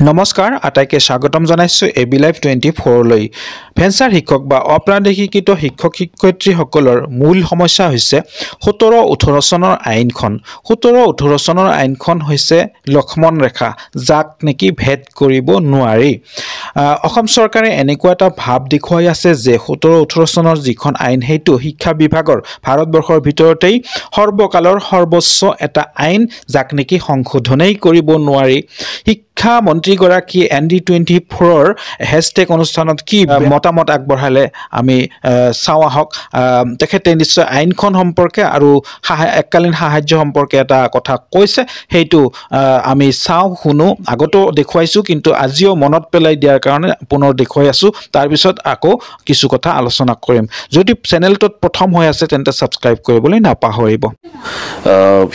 নমস্কাৰ আটাইকে স্বাগতম জনাইছো এবি লাইভ 24 লৈ ভেঞ্চাৰ শিক্ষক বা অপ্ৰাদেশিকৃত শিক্ষক শিক্ষয়িত্ৰীসকলৰ মূল সমস্যা হৈছে 17-18 চনৰ আইনখন 17-18 চনৰ আইনখন হৈছে লক্ষ্মণ ৰেখা যাক নেকি ভেদ কৰিব নোৱাৰি অসম চৰকাৰে এনেকুৱা এটা ভাব দেখুৱাই আছে যে 17-18 চনৰ যিখন আইন হেতু শিক্ষা বিভাগৰ ভাৰতবৰ্ষৰ ভিতৰতেই সৰ্বকালৰ সৰ্বোচ্চ এটা আইন যাক নেকি সংশোধনেই কৰিব নোৱাৰি শিক্ষা মন্ত্ৰী গৰাকী ND24 হেশটেগ অনুষ্ঠানত কি মতামত আগবঢ়ালে আমি চাও আহক তেখেতে নিশ্চয় আইনখন সম্পৰ্কে আৰু এককালীন সাহায্য সম্পৰ্কে এটা কথা কৈছে হেতু আমি চাও শুনো আগতো দেখুৱাইছো কিন্তু আজিও মনত পেলাই দিয়াৰ কাৰণে পুনৰ দেখুৱাই আছো তাৰ পিছত আকৌ কিছু কথা আলোচনা কৰিম যদি চেনেলটোত প্ৰথম হৈ আছে তেন্তে সাবস্ক্ৰাইব কৰিবলৈ নাপাহৰিব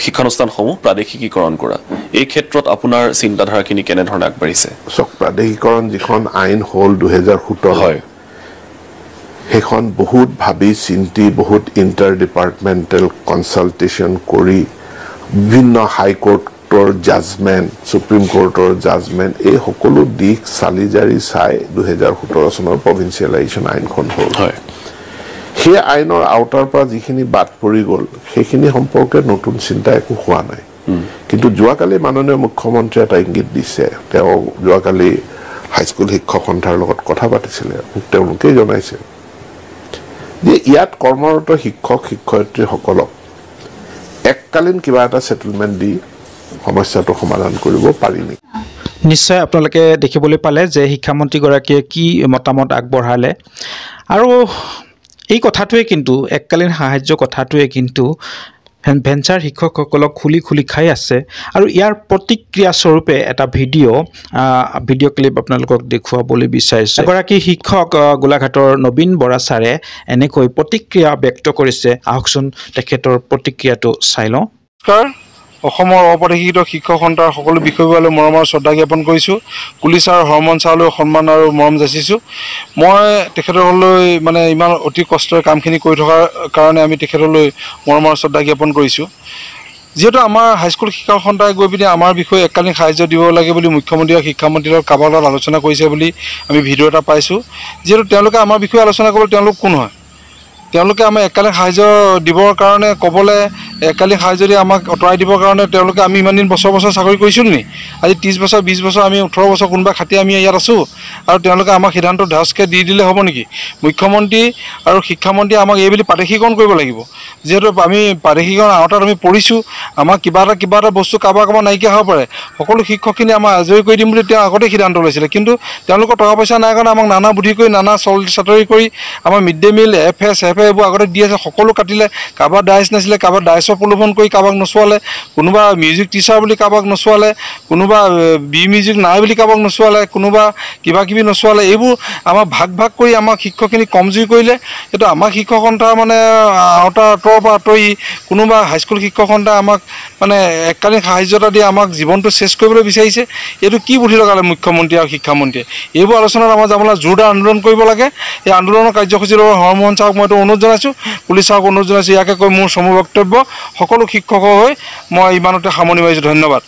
শিক্ষানুষ্ঠানসমূহ প্ৰাদেশিকীকৰণ কৰা এই ক্ষেত্ৰত আপোনাৰ চিন্তাধাৰাখিনি কেনে ধৰণে আগবাঢ়িছে প্ৰাদেশিকৰণ যিখন আইন হ'ল 2017 হয় সেইখন বহুত ভাবি চিন্তি বহুত ইন্টাৰ ডিপাৰ্টমেন্টেল কনসালটেশন কৰি বিভিন্ন হাই কোৰ্টৰ জাজমেন্ট সুপ্ৰিম কোৰ্টৰ জাজমেন্ট এই সকলো দিক চালি জাৰি চাই 2017 চনৰ প্ৰভিন্সিয়েলাইজেশ্যন আইনখন হ'ল হয় সেই আইনৰ আউটাৰ পৰা যিখিনি বাদ পৰি গ'ল সেইখিনি সম্পৰ্কে নতুন চিন্তা একো হোৱা নাই কিন্তু যোৱাকালি মাননীয় মুখ্যমন্ত্ৰী এটা ইংগিত দিছে তেওঁ যোৱাকালি হাইস্কুল শিক্ষক সন্থাৰ লগত কথা পাতিছিলে তেওঁলোকে জনাইছে যে ইয়াত কৰ্মৰত শিক্ষক শিক্ষয়িত্ৰীসকলক এককালীন কিবা এটা সেটেলমেন্ট দি সমস্যাটো সমাধান কৰিব পাৰি নেকি নিশ্চয় আপোনালোকে দেখিবলৈ পালে যে শিক্ষামন্ত্ৰী গৰাকীয়ে কি মতামত আগবঢ়ালে আৰু এই কথাটোৱে কিন্তু এককালীন সাহায্য কথাটোৱে কিন্তু ভেঞ্চাৰ শিক্ষকসকলক খুলি খাই আছে আৰু ইয়াৰ প্ৰতিক্ৰিয়া স্বৰূপে এটা ভিডিঅ' ক্লিপ আপোনালোকক দেখুৱাবলৈ বিচাৰিছো এগৰাকী শিক্ষক গোলাঘাটৰ নবীন বৰা ছাৰে এনেকৈ প্ৰতিক্ৰিয়া ব্যক্ত কৰিছে আহকচোন তেখেতৰ প্ৰতিক্ৰিয়াটো চাই লওঁ অসমৰ অপ্ৰাদেশিকৃত শিক্ষক সন্থাৰ সকলো বিষয়ববলৈ মৰমৰ শ্ৰদ্ধা জ্ঞাপন কৰিছোঁ কুলি ছাৰ হৰমন ছাৰলৈ সন্মান আৰু মৰম যাচিছোঁ মই তেখেতলৈ মানে ইমান অতি কষ্টৰে কামখিনি কৰি থকাৰ কাৰণে আমি তেখেতলৈ মৰমৰ শ্ৰদ্ধা জ্ঞাপন কৰিছোঁ যেহেতু আমাৰ হাইস্কুল শিক্ষক সন্থাই গৈ পিনে আমাৰ বিষয়ে এককালীন সাহায্য দিব লাগে বুলি মুখ্যমন্ত্ৰী আৰু শিক্ষামন্ত্ৰীৰ লগত কাৰোবাৰ লগত আলোচনা কৰিছে বুলি আমি ভিডিঅ' এটা পাইছোঁ যেহেতু তেওঁলোকে আমাৰ বিষয়ে আলোচনা কৰিবলৈ তেওঁলোক কোন হয় তেওঁলোকে আমাক এককালীন সাহায্য দিবৰ কাৰণে ক'বলৈ এককালীন সাহায্য দি আমাক অঁতৰাই দিবৰ কাৰণে তেওঁলোকে আমি ইমান দিন বছৰ চাকৰি কৰিছিলোঁ নি আজি 30 বছৰ 20 বছৰ আমি 18 বছৰ কোনোবা খাতি আমি ইয়াত আছোঁ আৰু তেওঁলোকে আমাক সিদ্ধান্ত ধাচকৈ দি দিলে হ'ব নেকি মুখ্যমন্ত্ৰী আৰু শিক্ষামন্ত্ৰীয়ে আমাক এইবুলি প্ৰাদেশিকৰণ কৰিব লাগিব যেহেতু আমি প্ৰাদেশিকৰণ আওতাত আমি পৰিছোঁ আমাক কিবা এটা বস্তু কাৰোবাৰ নাইকিয়া হ'ব পাৰে সকলো শিক্ষকখিনি আমাক আজৰি কৰি দিম বুলি তেওঁ আগতে সিদ্ধান্ত লৈছিলে কিন্তু তেওঁলোকৰ টকা পইচা নাই কাৰণে আমাক নানা বুদ্ধি কৰি নানা চাতৰি কৰি আমাৰ মিড ডে মিল FS এইবোৰ আগতে দি আছে সকলো কাটিলে কাৰোবাৰ ডাইচ নাছিলে কাৰোবাৰ ডাইচৰ প্ৰলোভন কৰি কাৰোবাক নচোৱালে কোনোবা মিউজিক টিচাৰ বুলি কাৰোবাক নচোৱালে কোনোবা বি মিউজিক নাই বুলি কাৰোবাক নচোৱালে কোনোবা কিবাকিবি নচোৱালে এইবোৰ আমাক ভাগ কৰি আমাক শিক্ষকখিনি কমজুৰি কৰিলে এইটো আমাক শিক্ষক সন্থা মানে আঁতৰৰ পৰা আঁতৰি কোনোবা হাইস্কুল শিক্ষক সন্থাই আমাক মানে এককালীন সাহায্যতা দি আমাক জীৱনটো চেছ কৰিবলৈ বিচাৰিছে এইটো কি বুদ্ধি লগালে মুখ্যমন্ত্ৰী আৰু শিক্ষামন্ত্ৰীয়ে এইবোৰ আলোচনাত আমাৰ যাবলৈ জোৰদাৰ আন্দোলন কৰিব লাগে এই আন্দোলনৰ কাৰ্যসূচীৰ লগত হৰমোহন ছাৰক মইতো অনুৰোধ জনাইছোঁ পুলিচ ছাৰক অনুৰোধ জনাইছোঁ ইয়াকে কৈ মোৰ চমু বক্তব্য সকলো শিক্ষকৰ হৈ মই ইমানতে সামৰণি মাৰিছোঁ ধন্যবাদ